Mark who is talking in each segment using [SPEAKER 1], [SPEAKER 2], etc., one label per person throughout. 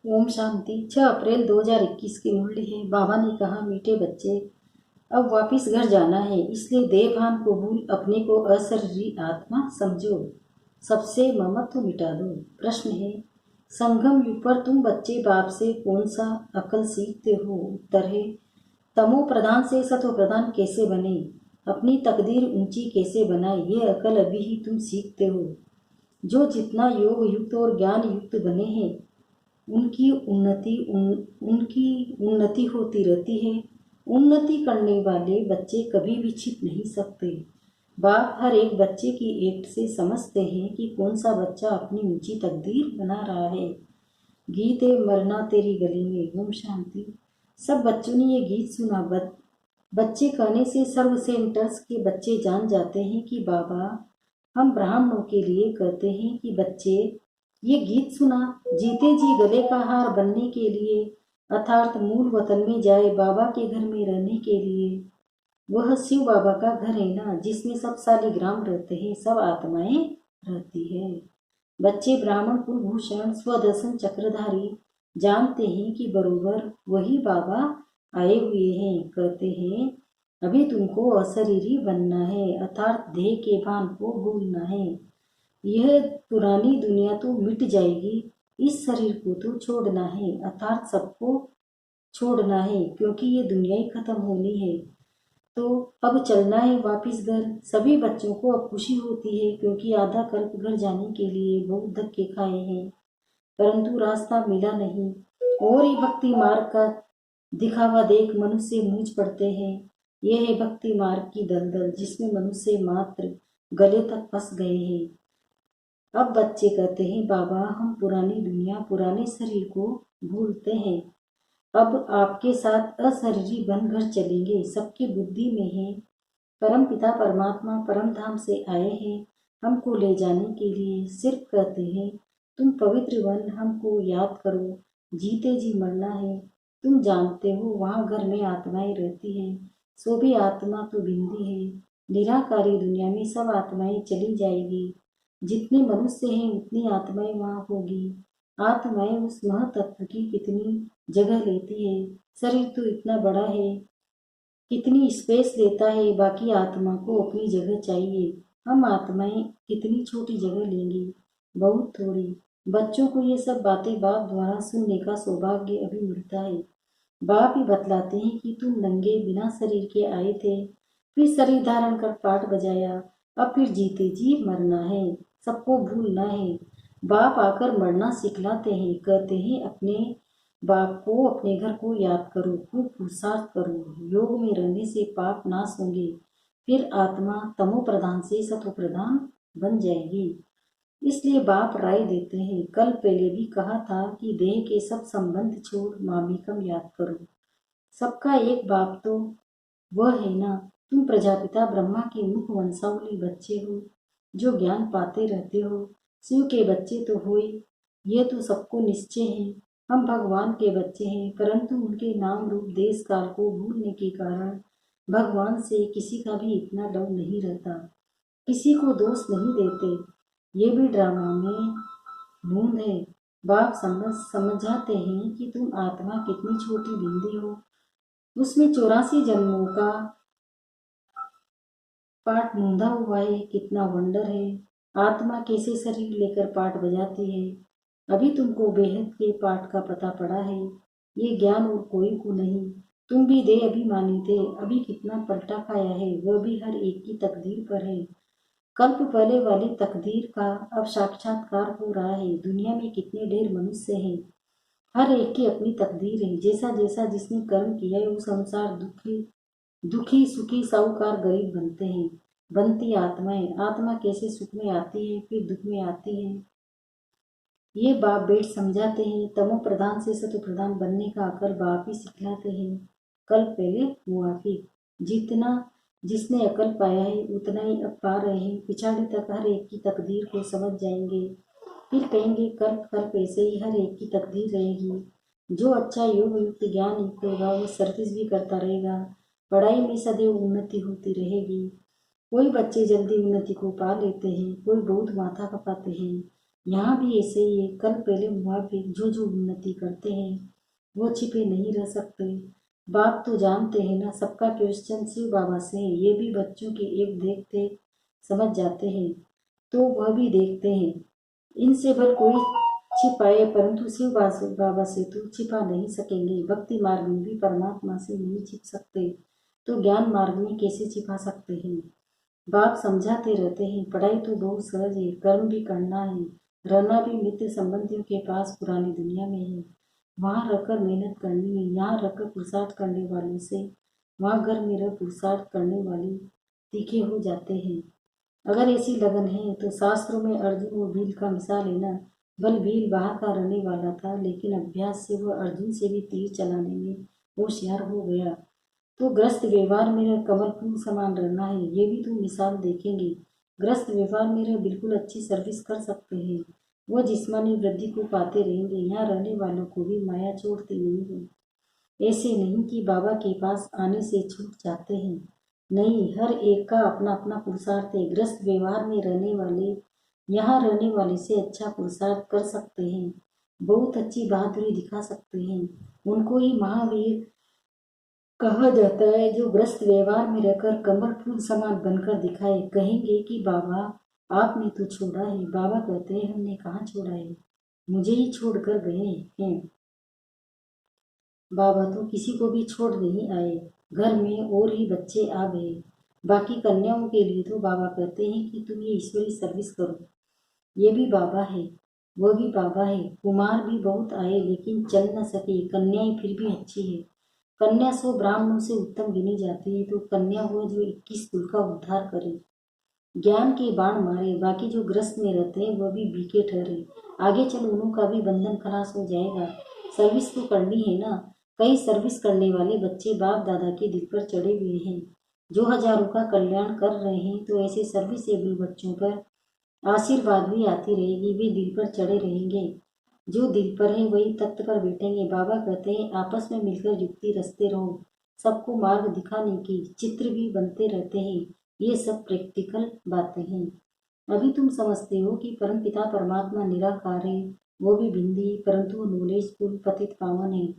[SPEAKER 1] ओम शांति। 6 अप्रैल 2021 की मुरली है। बाबा ने कहा, मीठे बच्चे, अब वापिस घर जाना है, इसलिए देहभान को भूल अपने को अशरीरी आत्मा समझो, सबसे ममत्व मिटा दो। प्रश्न है, संगम युग पर तुम बच्चे बाप से कौन सा अकल सीखते हो? उत्तर है, तमो प्रधान से सतो प्रधान कैसे बने, अपनी तकदीर ऊंची कैसे बनाए, ये अकल अभी ही तुम सीखते हो। जो जितना योग युक्त और ज्ञान युक्त बने हैं, उनकी उन्नति होती रहती है। उन्नति करने वाले बच्चे कभी भी छिप नहीं सकते। बाप हर एक बच्चे की एक्ट से समझते हैं कि कौन सा बच्चा अपनी ऊंची तकदीर बना रहा है। गीत है मरना तेरी गली में। ओम शांति। सब बच्चों ने ये गीत सुना। बच्चे कहने से सर्व सेंटर्स के बच्चे जान जाते हैं कि बाबा हम ब्राह्मणों के लिए कहते हैं कि बच्चे ये गीत सुना, जीते जी गले का हार बनने के लिए, अर्थात मूल वतन में जाए बाबा के घर में रहने के लिए। वह शिव बाबा का घर है ना, जिसमें सब शालिग्राम रहते हैं, सब आत्माएं रहती है। बच्चे ब्राह्मण कुलभूषण स्वदर्शन चक्रधारी जानते हैं कि बरोबर वही बाबा आए हुए हैं। कहते हैं, अभी तुमको अशरीरी बनना है, अर्थात देह के भान को भूलना है। यह पुरानी दुनिया तो मिट जाएगी, इस शरीर को तो छोड़ना है, अर्थात सबको छोड़ना है, क्योंकि ये दुनिया ही खत्म होनी है। तो अब चलना है वापिस घर। सभी बच्चों को अब खुशी होती है, क्योंकि आधा कल्प घर जाने के लिए बहुत धक्के खाए हैं, परंतु रास्ता मिला नहीं। और ये भक्ति मार्ग का दिखावा देख मनुष्य मूझ पड़ते हैं। यह है भक्ति मार्ग की दलदल, जिसमें मनुष्य मात्र गले तक फंस गए हैं। अब बच्चे कहते हैं, बाबा हम पुरानी दुनिया पुराने शरीर को भूलते हैं, अब आपके साथ अशरीरी बनकर चलेंगे। सबकी बुद्धि में है, परम पिता परमात्मा परम धाम से आए हैं हमको ले जाने के लिए। सिर्फ कहते हैं, तुम पवित्र वन हमको याद करो, जीते जी मरना है। तुम जानते हो वहाँ घर में आत्माएं रहती हैं, सो भी आत्मा तो बिंदी है। निराकारी दुनिया में सब आत्माएं चली जाएगी। जितने मनुष्य हैं उतनी आत्माएं वहाँ होगी। आत्माएं उस महतत्व की कितनी जगह लेती है। शरीर तो इतना बड़ा है, कितनी स्पेस लेता है, बाकी आत्मा को अपनी जगह चाहिए। हम आत्माएं कितनी छोटी जगह लेंगी, बहुत थोड़ी। बच्चों को ये सब बातें बाप द्वारा सुनने का सौभाग्य अभी मिलता है। बाप ही बतलाते हैं कि तुम नंगे बिना शरीर के आए थे, फिर शरीर धारण कर पाठ बजाया, अब फिर जीते जी मरना है, सबको भूलना है। बाप आकर मरना सिखलाते हैं, कहते हैं अपने बाप को अपने घर को याद करो, खूब पुरुषार्थ करो। योग में रहने से पाप नाश होंगे, फिर आत्मा तमो प्रधान से सतो प्रधान बन जाएगी। इसलिए बाप राय देते हैं, कल पहले भी कहा था कि देह के सब संबंध छोड़ मामिकम याद करो। सबका एक बाप तो वह है ना। तुम प्रजापिता ब्रह्मा के मुख वंशावली बच्चे हो, जो ज्ञान पाते रहते हो। शिव के बच्चे तो हो ही, ये तो सबको निश्चय है। हम भगवान के बच्चे हैं, परंतु उनके नाम रूप देश काल को भूलने के कारण भगवान से किसी का भी इतना डर नहीं रहता, किसी को दोष नहीं देते। ये भी ड्रामा में ढूंढ है। बाप समझाते हैं कि तुम आत्मा कितनी छोटी बिंदी हो, उसमें 84 जन्मों का पाठ मूंधा हुआ है। कितना वंडर है, आत्मा कैसे शरीर लेकर पाठ बजाती है। अभी तुमको बेहद के पाठ का पता पड़ा है। ये ज्ञान और कोई को नहीं। तुम भी दे अभिमानी थे, अभी कितना पलटा खाया है, वह भी हर एक की तकदीर पर है। कल्प पहले वाली तकदीर का अब साक्षात्कार हो रहा है। दुनिया में कितने ढेर मनुष्य हैं, हर एक की अपनी तकदीर है। जैसा जैसा जिसने कर्म किया है उस अनुसार दुखी दुखी सुखी साहूकार गरीब बनते हैं। बनती आत्माएं, आत्मा कैसे सुख में आती है फिर दुख में आती है, ये बाप बेट समझाते हैं। तमो प्रधान से सतो प्रधान बनने का अकल बाप ही सिखलाते हैं। कल पहले मुआफिक, जितना जिसने अकल पाया है उतना ही अब पा रहे हैं। पिछाड़ी तक हर एक की तकदीर को समझ जाएंगे, फिर कहेंगे कल्प कल्प ऐसे ही हर एक की तकदीर रहेगी। जो अच्छा योग युक्त ज्ञान युक्त होगा वो सर्विस भी करता रहेगा, पढ़ाई में सदैव उन्नति होती रहेगी। कोई बच्चे जल्दी उन्नति को पा लेते हैं, कोई बहुत माथा खपाते हैं। यहाँ भी ऐसे ही है, कल पहले मुआफिक जो जो उन्नति करते हैं वो छिपे नहीं रह सकते। बाप तो जानते हैं ना, सबका क्वेश्चन शिव बाबा से है, ये भी बच्चों के एक देखते समझ जाते हैं तो वह भी देखते हैं। इनसे भर कोई छिपाए, परंतु शिव बाबा से तो छिपा नहीं सकेंगे। भक्ति मार्ग में भी परमात्मा से नहीं छिप सकते तो ज्ञान मार्ग में कैसे छिपा सकते हैं। बाप समझाते रहते हैं, पढ़ाई तो बहुत सहज है, कर्म भी करना है, रहना भी मित्र संबंधियों के पास पुरानी दुनिया में है। वहाँ रहकर मेहनत करनी है, यहाँ रहकर पुरुषार्थ करने वालों से वहाँ घर में रह पुरुषार्थ करने वाले तीखे हो जाते हैं। अगर ऐसी लगन है तो शास्त्रों में अर्जुन और भील का मिसाल है ना। बल भील बाहर का रहने वाला था, लेकिन अभ्यास से वह अर्जुन से भी तीर चलाने में होशियार हो गया। तो ग्रस्त व्यवहार में रह कमल फूल समान रहना है, ये भी तुम मिसाल देखेंगे। ग्रस्त व्यवहार में रह बिल्कुल अच्छी सर्विस कर सकते हैं, वह जिस्मानी वृद्धि को पाते रहेंगे। यहाँ रहने वालों को भी माया छोड़ती नहीं है। ऐसे नहीं कि बाबा के पास आने से छूट जाते हैं, नहीं, हर एक का अपना अपना पुरुषार्थ है। ग्रस्त व्यवहार में रहने वाले यहाँ रहने वाले से अच्छा पुरुषार्थ कर सकते हैं, बहुत अच्छी बहादुरी दिखा सकते हैं। उनको ही महावीर कहा जाता है, जो ग्रस्त व्यवहार में रहकर कमल फूल समान बनकर दिखाए। कहेंगे कि बाबा आपने तो छोड़ा है, बाबा कहते हैं हमने कहाँ छोड़ा है, मुझे ही छोड़कर गए हैं। बाबा तो किसी को भी छोड़ नहीं आए, घर में और ही बच्चे आ गए। बाकी कन्याओं के लिए तो बाबा कहते हैं कि तुम ये ईश्वरी सर्विस करो। ये भी बाबा है, वो भी बाबा है। कुमार भी बहुत आए लेकिन चल न सके, कन्याएं फिर भी अच्छी है। कन्या 100 ब्राह्मणों से उत्तम गिनी जाती है, तो कन्या वो जो 21 कुल का उद्धार करे, ज्ञान के बाण मारे। बाकी जो ग्रस्त में रहते हैं वह भी बीके ठहरे, आगे चल उन्हों का भी बंधन खलास हो जाएगा। सर्विस तो करनी है ना। कई सर्विस करने वाले बच्चे बाप दादा के दिल पर चढ़े हुए हैं, जो हजारों का कल्याण कर रहे हैं। तो ऐसे सर्विसेबल बच्चों पर आशीर्वाद भी आती रहेगी, वे दिल पर चढ़े रहेंगे। जो दिल पर है वही तख्त पर बैठेंगे। बाबा कहते हैं आपस में मिलकर युक्ति रचते रहो, सबको मार्ग दिखाने की चित्र भी बनते रहते हैं। ये सब प्रैक्टिकल बातें हैं। अभी तुम समझते हो कि परमपिता परमात्मा निराकार है, वो भी भिंडी, परंतु वो नॉलेजफुल पतित पावन है।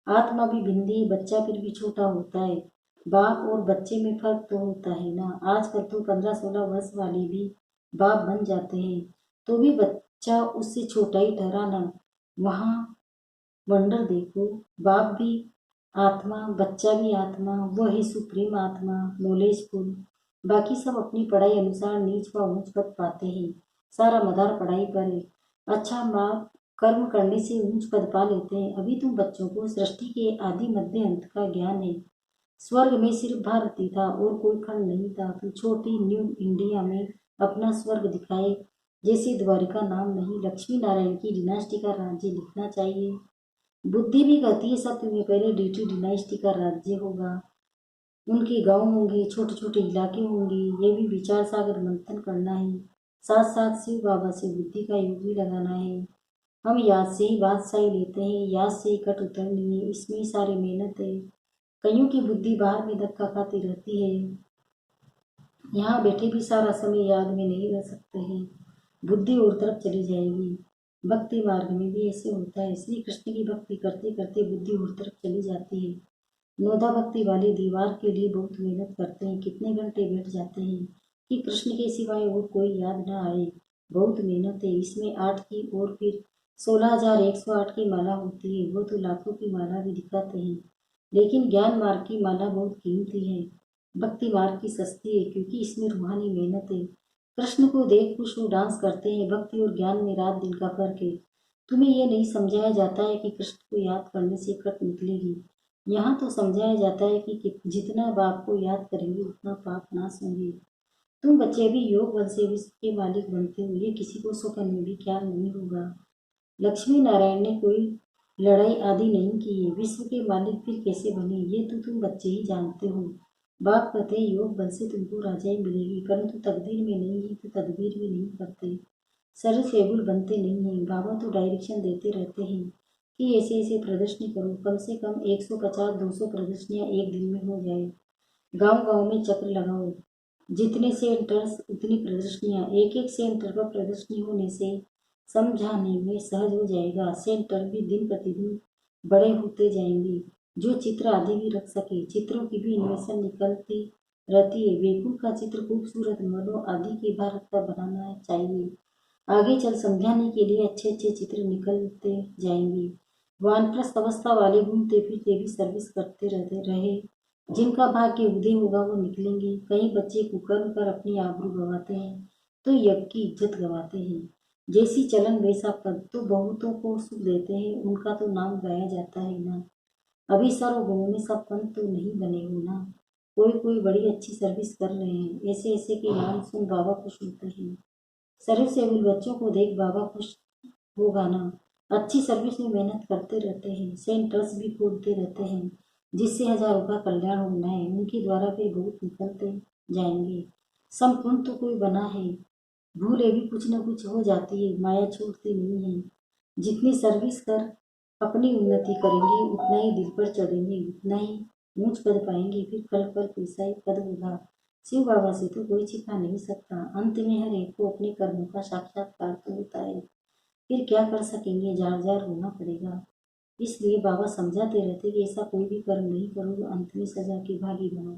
[SPEAKER 1] आत्मा भी भिंडी, बच्चा फिर भी छोटा होता है। बाप और बच्चे में फर्क तो होता है ना। आजकल तो 15-16 वर्ष वाले भी बाप बन जाते हैं, तो भी बच्चा उससे छोटा ही ठहरा ना। वहाँ वंडर देखो, बाप भी आत्मा, बच्चा भी आत्मा, वह है सुप्रीम आत्मा, नॉलेजफुल। बाकी सब अपनी पढ़ाई अनुसार नीच व ऊंच पद पाते हैं, सारा मदार पढ़ाई पर है। अच्छा माँ, कर्म करने से ऊंच पद पा लेते हैं। अभी तुम बच्चों को सृष्टि के आदि मध्य अंत का ज्ञान है। स्वर्ग में सिर्फ भारती था और कोई खंड नहीं था, तो छोटी न्यू इंडिया में अपना स्वर्ग दिखाए। जैसे द्वारिका नाम नहीं, लक्ष्मी नारायण की डिनास्टी का राज्य लिखना चाहिए। बुद्धि भी कहती है सत्य में पहले डीटी डिनास्टी का राज्य होगा, उनके गांव होंगे, छोटे छोटे इलाके होंगे। ये भी विचार सागर मंथन करना है। साथ साथ शिव बाबा से बुद्धि का योग भी लगाना है। हम याद से ही बादशाही लेते हैं, याद से ही कट उतरनी है, इसमें ही सारी मेहनत है। कईयों की बुद्धि बाहर में धक्का खाती रहती है, यहाँ बैठे भी सारा समय याद में नहीं रह सकते हैं, बुद्धि और तरफ चली जाएगी। भक्ति मार्ग में भी ऐसे होता है, श्री कृष्ण की भक्ति करते करते बुद्धि और तरफ चली जाती है। नोदा भक्ति वाले दीवार के लिए बहुत मेहनत करते हैं, कितने घंटे बैठ जाते हैं कि कृष्ण के सिवाय और कोई याद न आए। बहुत मेहनत है इसमें। 8 की और फिर 16,108 की माला होती है, वो तो लाखों की माला भी दिखाते हैं, लेकिन ज्ञान मार्ग की माला बहुत कीमती है। भक्ति मार्ग की सस्ती है क्योंकि इसमें रूहानी मेहनत है। कृष्ण को देख खुश हो डांस करते हैं। भक्ति और ज्ञान में रात दिन का फर्क है। तुम्हें यह नहीं समझाया जाता है कि कृष्ण को याद करने से कट निकलेगी, यहाँ तो समझाया जाता है कि जितना बाप को याद करेंगे उतना पाप नाश होंगे। तुम बच्चे भी योग बल से विश्व के मालिक बनते हो, ये किसी को स्वप्न में भी ख्याल नहीं होगा। लक्ष्मी नारायण ने कोई लड़ाई आदि नहीं की है, विश्व के मालिक फिर कैसे बने ये तो तुम बच्चे ही जानते हो। बाप कहते हैं योग बल से तुमको राजाई मिलेगी, परंतु तकदीर में नहीं है तो तदबीर भी नहीं करते, सरल फेबुल बनते नहीं हैं। बाबा तो डायरेक्शन देते रहते हैं कि ऐसे ऐसे प्रदर्शनी करो, कम से कम 150-200 प्रदर्शनियाँ एक दिन में हो जाए। गांव गांव में चक्र लगाओ, जितने सेंटर्स उतनी प्रदर्शनियाँ, एक एक सेंटर पर प्रदर्शनी होने से समझाने में सहज हो जाएगा। सेंटर भी दिन प्रतिदिन बड़े होते जाएंगे, जो चित्र आदि भी रख सके। चित्रों की भी इन्वेशन निकलती रहती है। बेकुल का चित्र खूबसूरत मर्दों आदि के भारत का बनाना चाहिए। आगे चल समझाने के लिए अच्छे अच्छे चित्र निकलते जाएंगे। वानप्रस्थ अवस्था वाले घूमते फिरते भी सर्विस करते रहते रहे। जिनका भाग्य उदय होगा वो निकलेंगे। कई बच्चे कुकर्म कर अपनी आबरू गंवाते हैं तो यज्ञ की इज्जत गंवाते हैं। जैसी चलन वैसा पद, तो बहुतों को सुख देते हैं, उनका तो नाम गाया जाता है ना। अभी सर्वगुणों में सब पंथ तो नहीं बने हो ना। कोई कोई बड़ी अच्छी सर्विस कर रहे हैं। ऐसे ऐसे के नाम सुन बाबा खुश होते हैं। सर्विस एबल बच्चों को देख बाबा खुश होगा ना। अच्छी सर्विस में मेहनत करते रहते हैं, सेंटर्स भी खोलते रहते हैं, जिससे हजारों का कल्याण होना है। उनके द्वारा फिर बहुत निकलते जाएंगे। संपूर्ण तो कोई बना है, भूले भी कुछ न कुछ हो जाती है, माया छोड़ती नहीं है। जितनी सर्विस कर अपनी उन्नति करेंगे उतना ही दिल पर चढ़ेंगे, उतना ही ऊंच पद पाएंगे। फिर कल पर पैसा ही पद होगा। शिव बाबा से तो कोई छिपा नहीं सकता। अंत में हर एक को अपने कर्मों का साक्षात्कार तो होता है। फिर क्या कर सकेंगे, जार जार होना पड़ेगा। इसलिए बाबा समझाते रहते कि ऐसा कोई भी कर्म नहीं करो जो अंत में सजा के भागी बनो।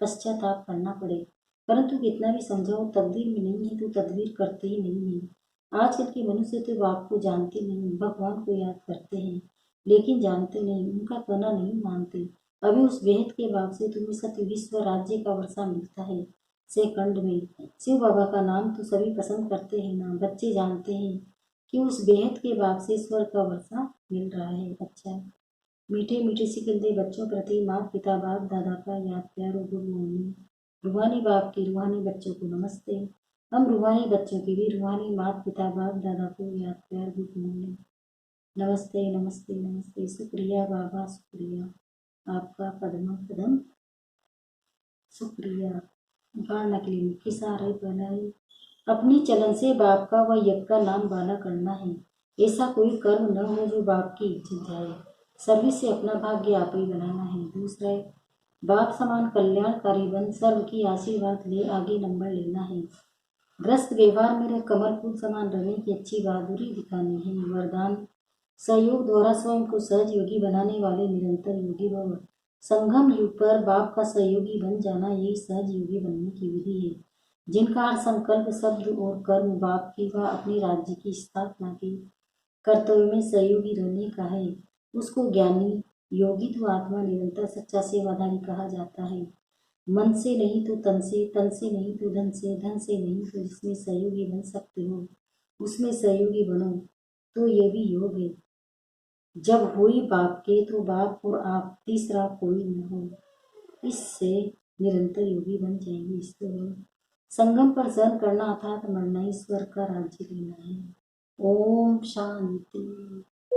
[SPEAKER 1] पश्चाताप करना पड़े। परंतु कितना भी समझाओ, तकदीर में नहीं है तो तदबीर करते ही नहीं है। आजकल के मनुष्य तो बाप को जानते नहीं, भगवान को याद करते हैं लेकिन जानते नहीं, उनका कहना नहीं मानते। अभी उस बेहद के बाप से तुम्हें सतयुगीश्वर राज्य का वर्षा मिलता है सेकंड में। शिव बाबा का नाम तो सभी पसंद करते हैं ना। बच्चे जानते हैं कि उस बेहद के बाप से ईश्वर का वर्षा मिल रहा है। अच्छा, मीठे मीठे सिकलते बच्चों प्रति माता पिता बाप दादा का याद प्यार और गुड मॉर्निंग। रूहानी बाप की रूहानी बच्चों को नमस्ते। हम रूहानी बच्चों की भी रूहानी माता पिता बाप दादा को याद प्यार गुड मॉर्निंग। नमस्ते नमस्ते नमस्ते। शुक्रिया बाबा, शुक्रिया आपका कदम कदम शुक्रिया। गाड़ के लिए मुख्य सारे बनाए। अपनी चलन से बाप का व यज्ञ का नाम बाला करना है। ऐसा कोई कर्म न हो जो बाप की इज्जत जाए। सर्विस से अपना भाग्य आप ही बनाना है। दूसरा, बाप समान कल्याणकारी बन सर्व की आशीर्वाद ले आगे नंबर लेना है। ग्रस्त व्यवहार में कमर फूल समान रहने की अच्छी बहादुरी दिखानी है। वरदान, सहयोग द्वारा स्वयं को सहज योगी बनाने वाले निरंतर योगी भव। संगम युग पर बाप का सहयोगी बन जाना यही सहज योगी बनने की विधि है। जिनका हर संकल्प शब्द और कर्म बाप की व अपने राज्य की स्थापना के कर्तव्य में सहयोगी रहने का है, उसको ज्ञानी योगी तो आत्मा निरंतर सच्चा सेवाधारी कहा जाता है। मन से नहीं तो तन से, तन से नहीं तो धन से, धन से नहीं तो जिसमें सहयोगी बन सकते हो उसमें सहयोगी बनो, तो ये भी योग है। जब हुई बाप के तो बाप और आप, तीसरा कोई न हो। इससे निरंतर योगी बन जाएंगे। इसको संगम पर सहन करना अर्थात मरना, ईश्वर का राज्य लेना है। ओम शांति।